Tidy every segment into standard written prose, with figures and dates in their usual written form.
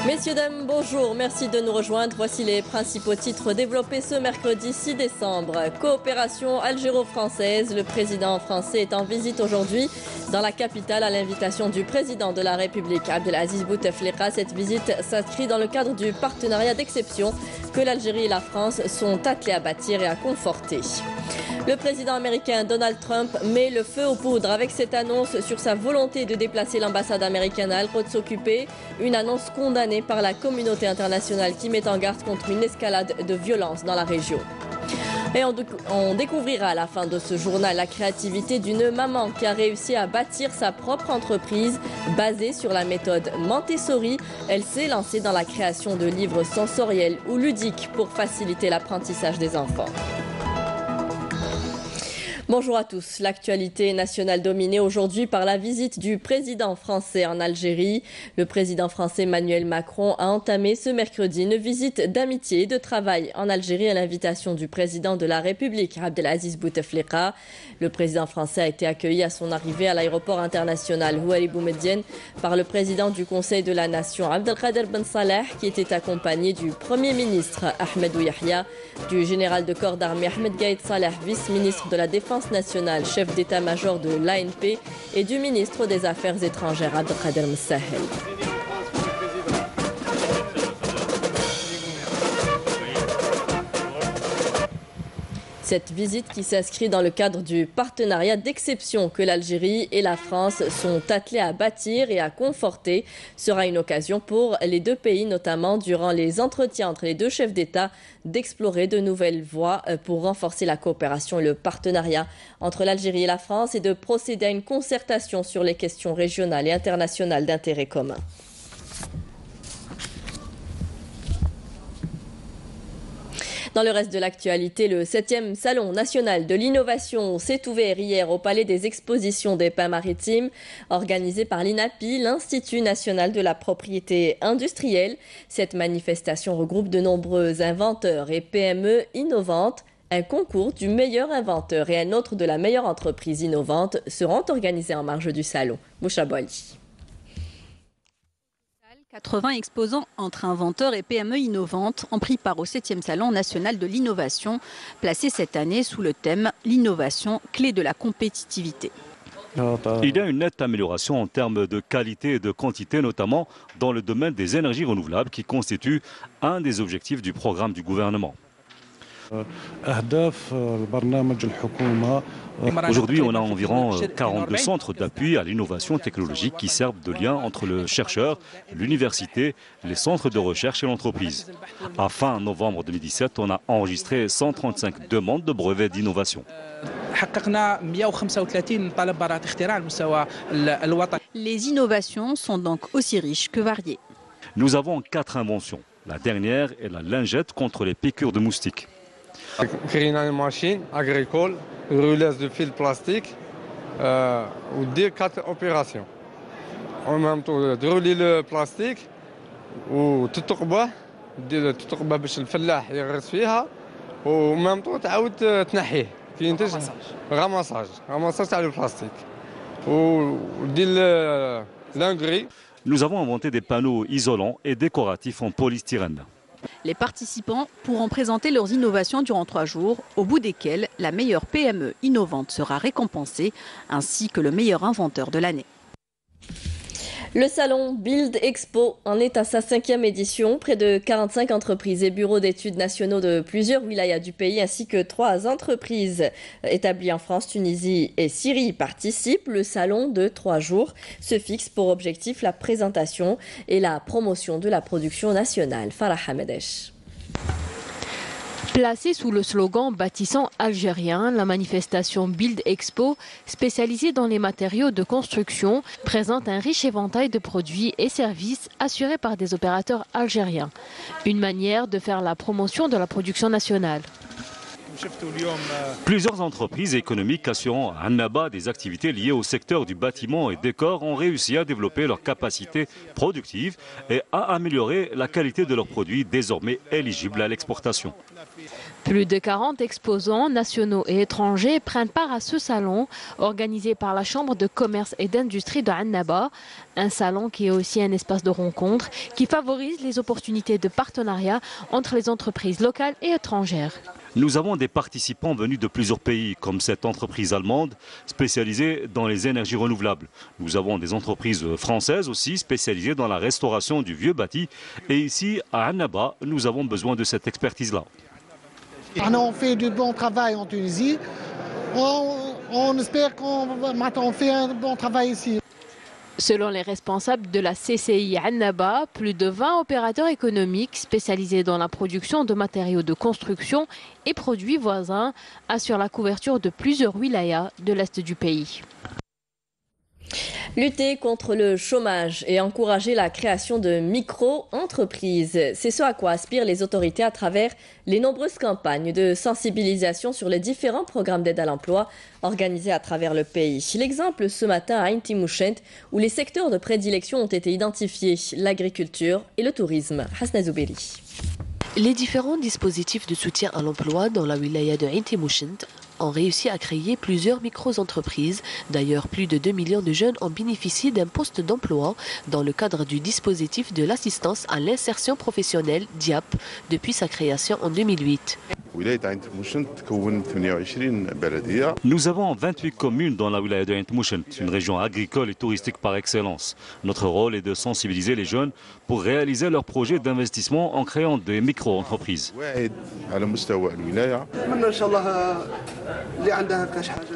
Messieurs, dames, bonjour. Merci de nous rejoindre. Voici les principaux titres développés ce mercredi 6 décembre. Coopération algéro-française. Le président français est en visite aujourd'hui dans la capitale à l'invitation du président de la République, Abdelaziz Bouteflika. Cette visite s'inscrit dans le cadre du partenariat d'exception que l'Algérie et la France sont attelés à bâtir et à conforter. Le président américain Donald Trump met le feu aux poudres avec cette annonce sur sa volonté de déplacer l'ambassade américaine à Al-Quds occupée, une annonce condamnée par la communauté internationale qui met en garde contre une escalade de violence dans la région. Et on découvrira à la fin de ce journal la créativité d'une maman qui a réussi à bâtir sa propre entreprise basée sur la méthode Montessori. Elle s'est lancée dans la création de livres sensoriels ou ludiques pour faciliter l'apprentissage des enfants. Bonjour à tous. L'actualité nationale dominée aujourd'hui par la visite du président français en Algérie. Le président français Emmanuel Macron a entamé ce mercredi une visite d'amitié et de travail en Algérie à l'invitation du président de la République, Abdelaziz Bouteflika. Le président français a été accueilli à son arrivée à l'aéroport international Houari Boumediene par le président du Conseil de la Nation, Abdelkader Ben Saleh, qui était accompagné du Premier ministre Ahmed Ouyahia, du général de corps d'armée Ahmed Gaïd Saleh, vice-ministre de la Défense nationale, chef d'état-major de l'ANP, et du ministre des Affaires étrangères Abdelkader Ben Sahel. Cette visite qui s'inscrit dans le cadre du partenariat d'exception que l'Algérie et la France sont attelés à bâtir et à conforter sera une occasion pour les deux pays, notamment durant les entretiens entre les deux chefs d'État, d'explorer de nouvelles voies pour renforcer la coopération et le partenariat entre l'Algérie et la France et de procéder à une concertation sur les questions régionales et internationales d'intérêt commun. Dans le reste de l'actualité, le 7e Salon national de l'innovation s'est ouvert hier au Palais des Expositions des Pins Maritimes, organisé par l'INAPI, l'Institut national de la propriété industrielle. Cette manifestation regroupe de nombreux inventeurs et PME innovantes. Un concours du meilleur inventeur et un autre de la meilleure entreprise innovante seront organisés en marge du salon. Moucha Boali. 80 exposants entre inventeurs et PME innovantes ont pris part au 7e Salon national de l'innovation, placé cette année sous le thème « L'innovation, clé de la compétitivité ». Il y a une nette amélioration en termes de qualité et de quantité, notamment dans le domaine des énergies renouvelables qui constitue un des objectifs du programme du gouvernement. Aujourd'hui, on a environ 42 centres d'appui à l'innovation technologique qui servent de lien entre le chercheur, l'université, les centres de recherche et l'entreprise. À fin novembre 2017, on a enregistré 135 demandes de brevets d'innovation. Les innovations sont donc aussi riches que variées. Nous avons 4 inventions. La dernière est la lingette contre les piqûres de moustiques. Créer une machine agricole, rouleuse de fil plastique, ou dire 4 opérations. En même temps, de rouler le plastique, ou تتقبه باش الفلاح يغرس فيها وen même temps تعاود تنحيه كي ينتج راماساج تاع البلاستيك ودير l'engrais. Nous avons inventé des panneaux isolants et décoratifs en polystyrène. Les participants pourront présenter leurs innovations durant 3 jours, au bout desquels la meilleure PME innovante sera récompensée, ainsi que le meilleur inventeur de l'année. Le salon Build Expo en est à sa 5e édition. Près de 45 entreprises et bureaux d'études nationaux de plusieurs wilayas du pays ainsi que 3 entreprises établies en France, Tunisie et Syrie participent. Le salon de 3 jours se fixe pour objectif la présentation et la promotion de la production nationale. Farah Hamedesh. Placée sous le slogan bâtissant algérien, la manifestation Build Expo, spécialisée dans les matériaux de construction, présente un riche éventail de produits et services assurés par des opérateurs algériens. Une manière de faire la promotion de la production nationale. Plusieurs entreprises économiques assurant à Annaba des activités liées au secteur du bâtiment et décor ont réussi à développer leurs capacités productives et à améliorer la qualité de leurs produits désormais éligibles à l'exportation. Plus de 40 exposants nationaux et étrangers prennent part à ce salon organisé par la Chambre de commerce et d'industrie de Annaba. Un salon qui est aussi un espace de rencontre qui favorise les opportunités de partenariat entre les entreprises locales et étrangères. Nous avons des participants venus de plusieurs pays, comme cette entreprise allemande spécialisée dans les énergies renouvelables. Nous avons des entreprises françaises aussi spécialisées dans la restauration du vieux bâti. Et ici, à Annaba, nous avons besoin de cette expertise-là. On fait du bon travail en Tunisie. On espère qu'on fait un bon travail ici. Selon les responsables de la CCI Annaba, plus de 20 opérateurs économiques spécialisés dans la production de matériaux de construction et produits voisins assurent la couverture de plusieurs wilayas de l'est du pays. Lutter contre le chômage et encourager la création de micro-entreprises, c'est ce à quoi aspirent les autorités à travers les nombreuses campagnes de sensibilisation sur les différents programmes d'aide à l'emploi organisés à travers le pays. L'exemple ce matin à Ain Timouchent, où les secteurs de prédilection ont été identifiés, l'agriculture et le tourisme. Hasna Zouberi. Les différents dispositifs de soutien à l'emploi dans la wilaya de Ain Timouchent ont réussi à créer plusieurs micro-entreprises. D'ailleurs, plus de 2 millions de jeunes ont bénéficié d'un poste d'emploi dans le cadre du dispositif de l'assistance à l'insertion professionnelle DIAP depuis sa création en 2008. Nous avons 28 communes dans la wilaya de Ain Timouchent, une région agricole et touristique par excellence. Notre rôle est de sensibiliser les jeunes pour réaliser leurs projets d'investissement en créant des micro-entreprises.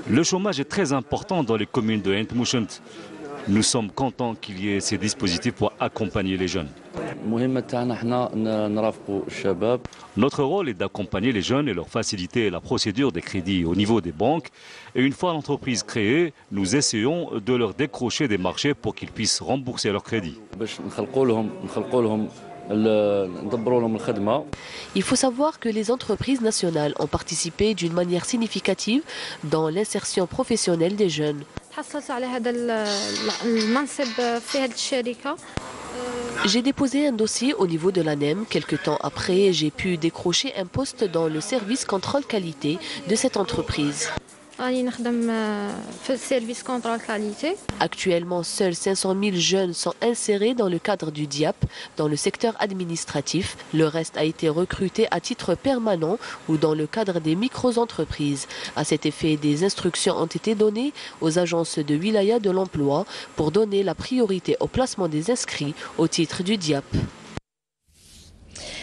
Le chômage est très important dans les communes de Ain Timouchent. Nous sommes contents qu'il y ait ces dispositifs pour accompagner les jeunes. Notre rôle est d'accompagner les jeunes et leur faciliter la procédure des crédits au niveau des banques. Et une fois l'entreprise créée, nous essayons de leur décrocher des marchés pour qu'ils puissent rembourser leurs crédits. Il faut savoir que les entreprises nationales ont participé d'une manière significative dans l'insertion professionnelle des jeunes. J'ai déposé un dossier au niveau de l'ANEM. Quelque temps après, j'ai pu décrocher un poste dans le service contrôle qualité de cette entreprise. Actuellement, seuls 500 000 jeunes sont insérés dans le cadre du DIAP, dans le secteur administratif. Le reste a été recruté à titre permanent ou dans le cadre des micro-entreprises. À cet effet, des instructions ont été données aux agences de wilaya de l'emploi pour donner la priorité au placement des inscrits au titre du DIAP.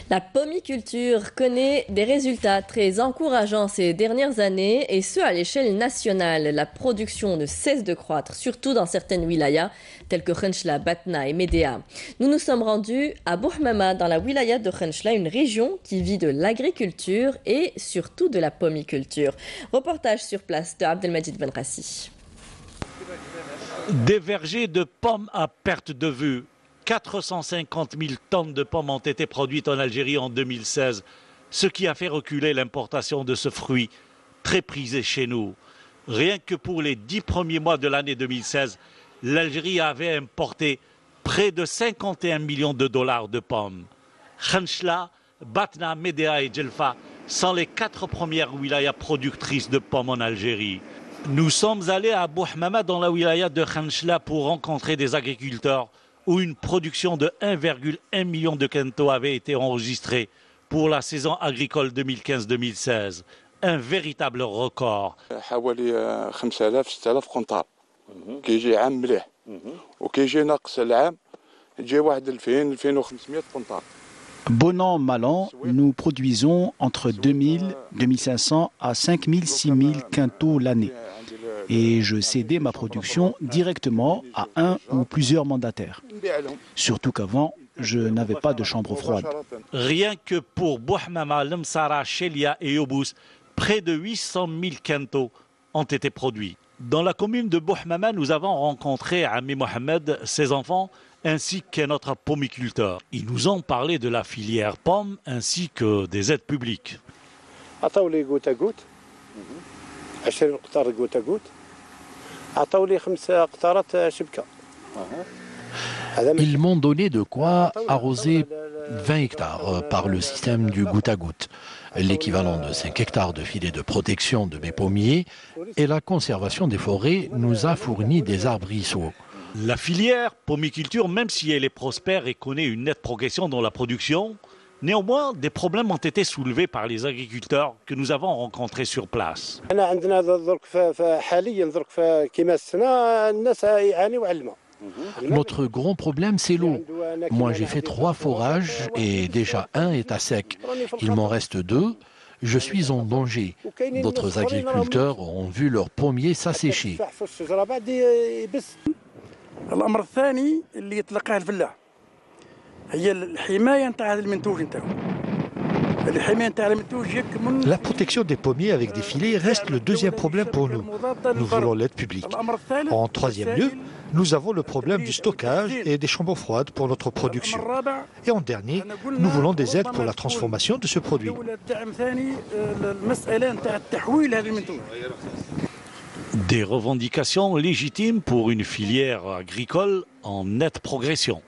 La pomiculture connaît des résultats très encourageants ces dernières années et ce à l'échelle nationale. La production ne cesse de croître, surtout dans certaines wilayas telles que Khenchla, Batna et Médéa. Nous nous sommes rendus à Bouhmama dans la wilaya de Khenchla, une région qui vit de l'agriculture et surtout de la pomiculture. Reportage sur place de Abdelmajid Benrassi. Des vergers de pommes à perte de vue. 450 000 tonnes de pommes ont été produites en Algérie en 2016, ce qui a fait reculer l'importation de ce fruit très prisé chez nous. Rien que pour les 10 premiers mois de l'année 2016, l'Algérie avait importé près de 51 millions de dollars de pommes. Khenchla, Batna, Médéa et Djelfa sont les 4 premières wilayas productrices de pommes en Algérie. Nous sommes allés à Bouhmama dans la wilaya de Khenchla pour rencontrer des agriculteurs où une production de 1,1 million de quintaux avait été enregistrée pour la saison agricole 2015-2016. Un véritable record. Bon an, mal an, nous produisons entre 2000, 2500 à 5000, 6000 quintaux l'année. Et je cédais ma production directement à un ou plusieurs mandataires. Surtout qu'avant, je n'avais pas de chambre froide. Rien que pour Bouhmama, Lemsara, Chelia et Yobous, près de 800 000 quintaux ont été produits. Dans la commune de Bouhmama, nous avons rencontré Ami Mohamed, ses enfants, ainsi qu'un autre pomiculteur. Ils nous ont parlé de la filière pomme ainsi que des aides publiques. Ils m'ont donné de quoi arroser 20 hectares par le système du goutte à goutte, l'équivalent de 5 hectares de filets de protection de mes pommiers, et la conservation des forêts nous a fourni des arbrisseaux. La filière pomiculture, même si elle est prospère et connaît une nette progression dans la production, néanmoins, des problèmes ont été soulevés par les agriculteurs que nous avons rencontrés sur place. Notre grand problème, c'est l'eau. Moi, j'ai fait 3 forages et déjà un est à sec. Il m'en reste 2. Je suis en danger. D'autres agriculteurs ont vu leurs pommiers s'assécher. La protection des pommiers avec des filets reste le deuxième problème pour nous. Nous voulons l'aide publique. En troisième lieu, nous avons le problème du stockage et des chambres froides pour notre production. Et en dernier, nous voulons des aides pour la transformation de ce produit. Des revendications légitimes pour une filière agricole en nette progression.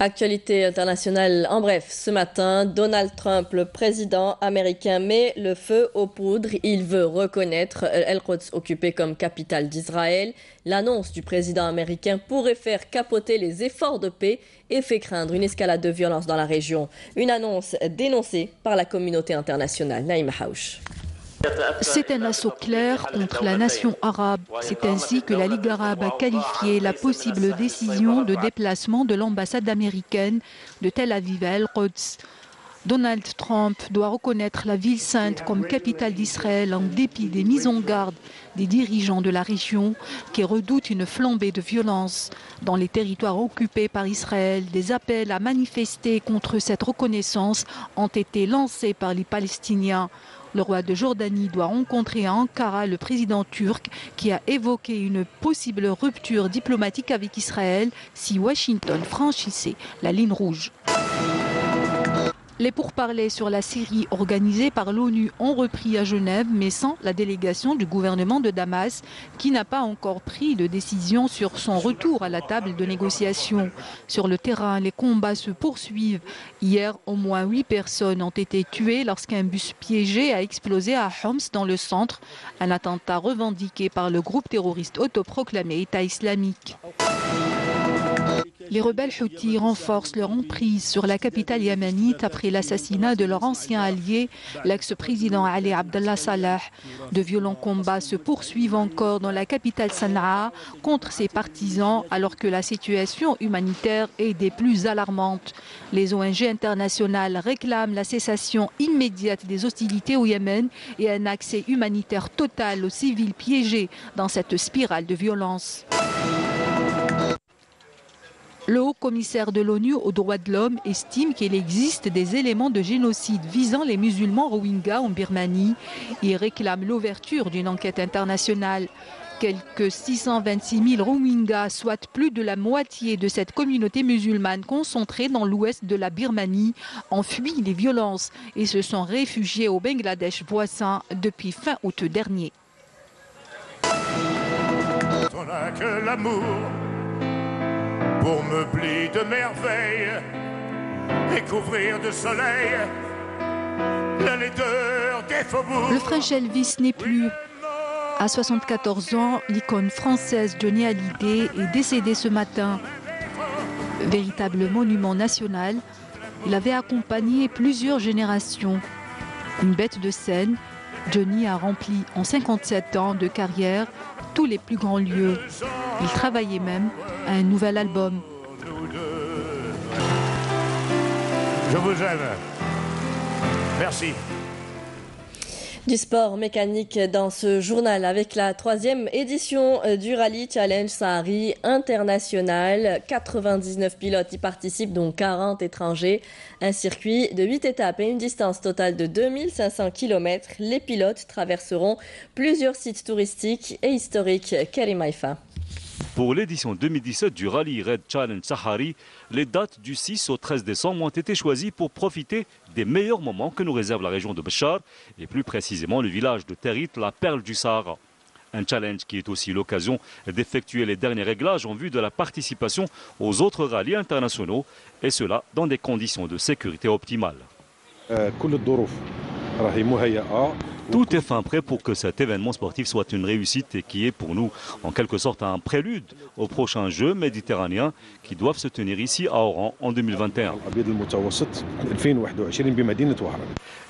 Actualité internationale, en bref, ce matin, Donald Trump, le président américain, met le feu aux poudres. Il veut reconnaître El-Quds occupé comme capitale d'Israël. L'annonce du président américain pourrait faire capoter les efforts de paix et fait craindre une escalade de violence dans la région. Une annonce dénoncée par la communauté internationale. Naïma Haouch. C'est un assaut clair contre la nation arabe. C'est ainsi que la Ligue arabe a qualifié la possible décision de déplacement de l'ambassade américaine de Tel Aviv à El-Quds. Donald Trump doit reconnaître la ville sainte comme capitale d'Israël en dépit des mises en garde des dirigeants de la région qui redoutent une flambée de violence. Dans les territoires occupés par Israël, des appels à manifester contre cette reconnaissance ont été lancés par les Palestiniens. Le roi de Jordanie doit rencontrer à Ankara le président turc qui a évoqué une possible rupture diplomatique avec Israël si Washington franchissait la ligne rouge. Les pourparlers sur la Syrie organisés par l'ONU ont repris à Genève, mais sans la délégation du gouvernement de Damas, qui n'a pas encore pris de décision sur son retour à la table de négociation. Sur le terrain, les combats se poursuivent. Hier, au moins 8 personnes ont été tuées lorsqu'un bus piégé a explosé à Homs dans le centre, un attentat revendiqué par le groupe terroriste autoproclamé État islamique. Les rebelles Houthis renforcent leur emprise sur la capitale yéménite après l'assassinat de leur ancien allié, l'ex-président Ali Abdallah Salah. De violents combats se poursuivent encore dans la capitale Sanaa contre ses partisans alors que la situation humanitaire est des plus alarmantes. Les ONG internationales réclament la cessation immédiate des hostilités au Yémen et un accès humanitaire total aux civils piégés dans cette spirale de violence. Le haut-commissaire de l'ONU aux droits de l'homme estime qu'il existe des éléments de génocide visant les musulmans rohingyas en Birmanie et réclame l'ouverture d'une enquête internationale. Quelques 626 000 Rohingyas, soit plus de la moitié de cette communauté musulmane concentrée dans l'ouest de la Birmanie, ont fui les violences et se sont réfugiés au Bangladesh voisin depuis fin août dernier. On n'a que l'amour pour meubler de merveilles et couvrir de soleil la laideur des faubourgs. Le French Elvis n'est plus. À 74 ans, l'icône française Johnny Hallyday est décédé ce matin. Véritable monument national, il avait accompagné plusieurs générations. Une bête de scène, Johnny a rempli en 57 ans de carrière tous les plus grands lieux. Il travaillait même à un nouvel album. Je vous aime. Merci. Du sport mécanique dans ce journal avec la 3e édition du Rallye Challenge Sahari International. 99 pilotes y participent, dont 40 étrangers. Un circuit de 8 étapes et une distance totale de 2500 km. Les pilotes traverseront plusieurs sites touristiques et historiques. Karim Haïfa. Pour l'édition 2017 du Rallye Red Challenge Sahari, les dates du 6 au 13 décembre ont été choisies pour profiter des meilleurs moments que nous réserve la région de Béchar et plus précisément le village de Territ, la perle du Sahara. Un challenge qui est aussi l'occasion d'effectuer les derniers réglages en vue de la participation aux autres rallyes internationaux, et cela dans des conditions de sécurité optimales. Tout est fin prêt pour que cet événement sportif soit une réussite et qui est pour nous en quelque sorte un prélude aux prochains Jeux méditerranéens qui doivent se tenir ici à Oran en 2021.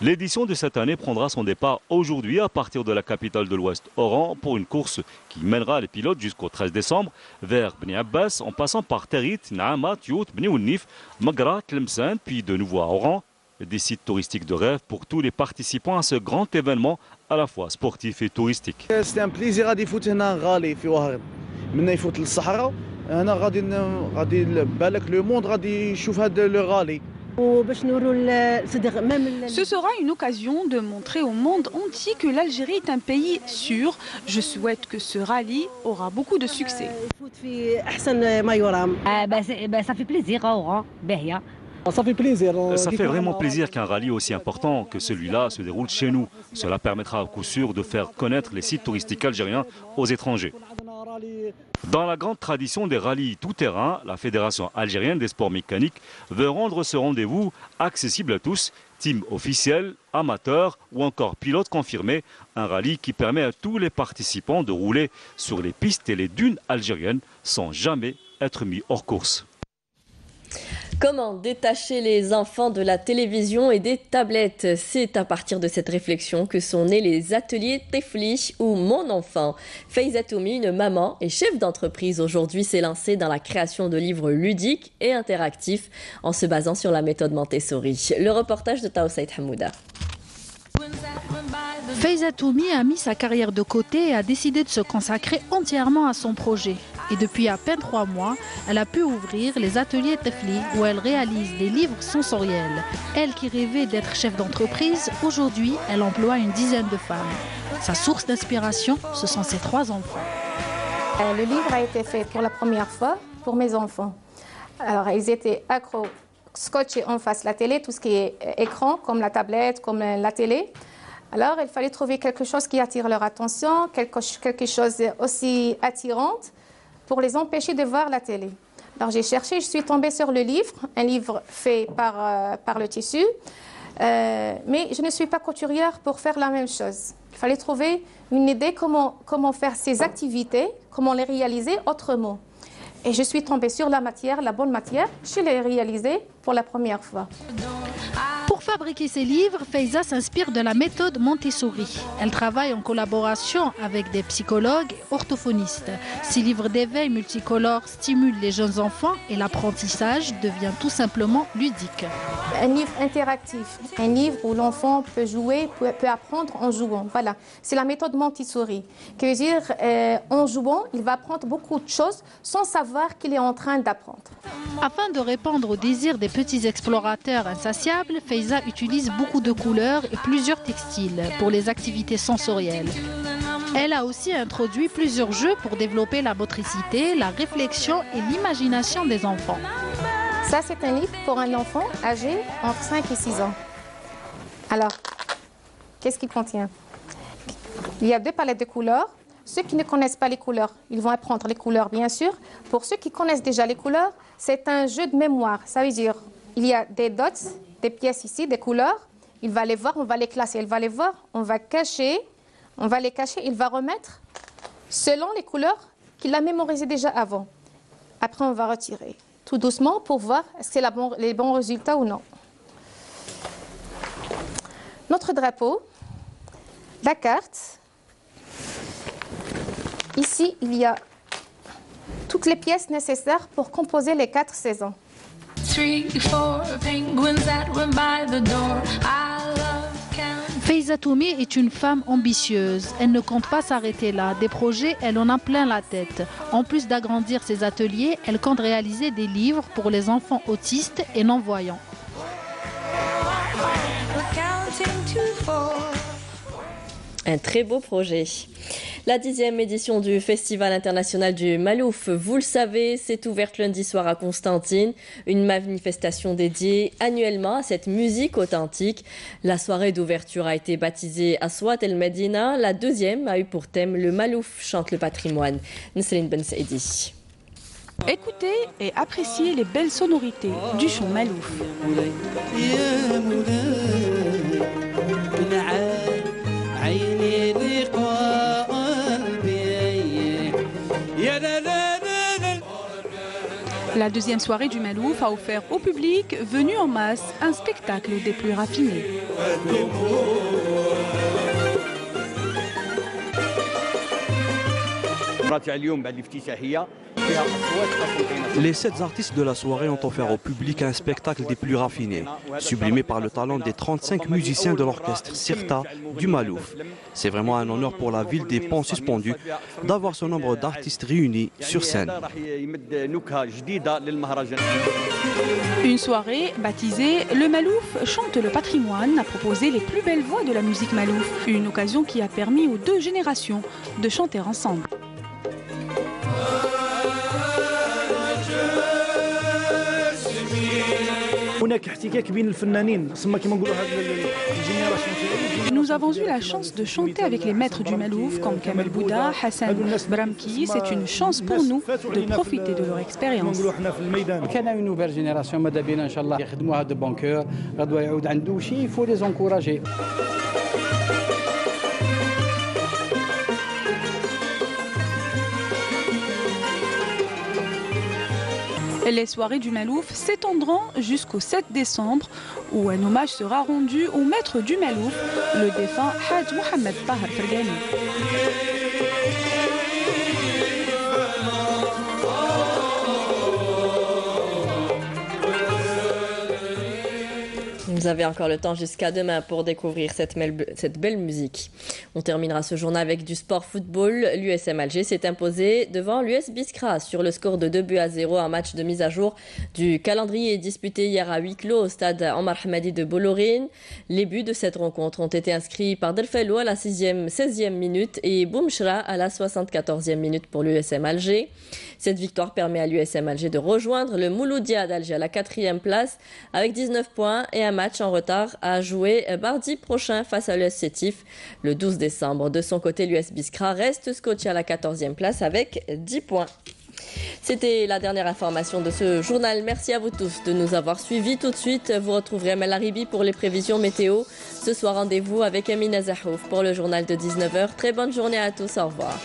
L'édition de cette année prendra son départ aujourd'hui à partir de la capitale de l'Ouest, Oran, pour une course qui mènera les pilotes jusqu'au 13 décembre vers Bni Abbas en passant par Territ, Naama, Tiout, Bni Ounif, Magra, Tlemcen, puis de nouveau à Oran. Des sites touristiques de rêve pour tous les participants à ce grand événement à la fois sportif et touristique. C'est un plaisir غادي يفوت هنا غالي في وهران منا يفوت للصحراء هنا غادي بالك لو موند غادي يشوف هذا لو غالي. Ce sera une occasion de montrer au monde entier que l'Algérie est un pays sûr. Je souhaite que ce rallye aura beaucoup de succès. Ça fait plaisir à Oran, Behia. Ça fait vraiment plaisir qu'un rallye aussi important que celui-là se déroule chez nous. Cela permettra à coup sûr de faire connaître les sites touristiques algériens aux étrangers. Dans la grande tradition des rallyes tout-terrain, la Fédération algérienne des sports mécaniques veut rendre ce rendez-vous accessible à tous, team officiel, amateurs ou encore pilotes confirmés. Un rallye qui permet à tous les participants de rouler sur les pistes et les dunes algériennes sans jamais être mis hors course. Comment détacher les enfants de la télévision et des tablettes? C'est à partir de cette réflexion que sont nés les ateliers Tifli ou Mon Enfant. Faiza Toumi, une maman et chef d'entreprise aujourd'hui, s'est lancée dans la création de livres ludiques et interactifs en se basant sur la méthode Montessori. Le reportage de Taoussaïd Hamouda. Faiza Toumi a mis sa carrière de côté et a décidé de se consacrer entièrement à son projet. Et depuis à peine 3 mois, elle a pu ouvrir les ateliers Tifli où elle réalise des livres sensoriels. Elle qui rêvait d'être chef d'entreprise, aujourd'hui, elle emploie une dizaine de femmes. Sa source d'inspiration, ce sont ses 3 enfants. Le livre a été fait pour la première fois pour mes enfants. Alors, ils étaient accros, scotchés en face de la télé, tout ce qui est écran, comme la tablette, comme la télé. Alors, il fallait trouver quelque chose qui attire leur attention, quelque chose aussi attirant pour les empêcher de voir la télé. Alors, j'ai cherché, je suis tombée sur le livre, un livre fait par le tissu, mais je ne suis pas couturière pour faire la même chose. Il fallait trouver une idée comment faire ces activités, comment les réaliser autrement. Et je suis tombée sur la matière, la bonne matière, je l'ai réalisée pour la première fois. Pour fabriquer ses livres, Faiza s'inspire de la méthode Montessori. Elle travaille en collaboration avec des psychologues et orthophonistes. Ces livres d'éveil multicolores stimulent les jeunes enfants et l'apprentissage devient tout simplement ludique. Un livre interactif, un livre où l'enfant peut jouer, peut apprendre en jouant. Voilà, c'est la méthode Montessori. Qui veut dire, en jouant, il va apprendre beaucoup de choses sans savoir qu'il est en train d'apprendre. Afin de répondre aux désirs des petits explorateurs insatiables, Faiza utilise beaucoup de couleurs et plusieurs textiles pour les activités sensorielles. Elle a aussi introduit plusieurs jeux pour développer la motricité, la réflexion et l'imagination des enfants. Ça, c'est un livre pour un enfant âgé entre 5 et 6 ans. Alors, qu'est-ce qu'il contient? Il y a 2 palettes de couleurs. Ceux qui ne connaissent pas les couleurs, ils vont apprendre les couleurs, bien sûr. Pour ceux qui connaissent déjà les couleurs, c'est un jeu de mémoire. Ça veut dire, il y a des dots, des pièces ici, des couleurs. Il va les voir, on va les classer. Il va les voir, on va les cacher. Il va remettre selon les couleurs qu'il a mémorisées déjà avant. Après, on va retirer tout doucement pour voir est-ce que c'est les bons résultats ou non. Notre drapeau, la carte. Ici, il y a toutes les pièces nécessaires pour composer les 4 saisons. Faiza Toumi est une femme ambitieuse. Elle ne compte pas s'arrêter là. Des projets, elle en a plein la tête. En plus d'agrandir ses ateliers, elle compte réaliser des livres pour les enfants autistes et non-voyants. Un très beau projet. La 10e édition du Festival international du Malouf, vous le savez, s'est ouverte lundi soir à Constantine. Une manifestation dédiée annuellement à cette musique authentique. La soirée d'ouverture a été baptisée Aswat El Medina. La deuxième a eu pour thème Le Malouf chante le patrimoine. Nesrine Ben Saidi. Écoutez et appréciez les belles sonorités du chant Malouf. La deuxième soirée du Malouf a offert au public venu en masse un spectacle des plus raffinés. Les 7 artistes de la soirée ont offert au public un spectacle des plus raffinés, sublimé par le talent des 35 musiciens de l'orchestre Sirta du Malouf. C'est vraiment un honneur pour la ville des Ponts Suspendus d'avoir ce nombre d'artistes réunis sur scène. Une soirée baptisée Le Malouf chante le patrimoine a proposé les plus belles voix de la musique Malouf. Une occasion qui a permis aux deux générations de chanter ensemble. Nous avons eu la chance de chanter avec les maîtres du Malouf comme Kamel Bouda, Hassan Bramki. C'est une chance pour nous de profiter de leur expérience. Une nouvelle génération, de bon cœur, il faut les encourager. Les soirées du Malouf s'étendront jusqu'au 7 décembre où un hommage sera rendu au maître du Malouf, le défunt Hadj Mohamed Tahar Fergani. Vous avez encore le temps jusqu'à demain pour découvrir cette belle musique. On terminera ce journal avec du sport football. L'USM Alger s'est imposé devant l'US Biskra sur le score de 2-0, un match de mise à jour du calendrier disputé hier à huis clos au stade Omar Hamadi de Bolorine. Les buts de cette rencontre ont été inscrits par Delfello à la 16e minute et Boumchra à la 74e minute pour l'USM Alger. Cette victoire permet à l'USM Alger de rejoindre le Mouloudia d'Alger à la 4e place avec 19 points et un match en retard à jouer mardi prochain face à l'US Sétif le 12 décembre. De son côté, l'US Biskra reste scotché à la 14e place avec 10 points. C'était la dernière information de ce journal. Merci à vous tous de nous avoir suivis. Tout de suite, vous retrouverez Mel Aribi pour les prévisions météo. Ce soir, rendez-vous avec Amina Zahouf pour le journal de 19h. Très bonne journée à tous. Au revoir.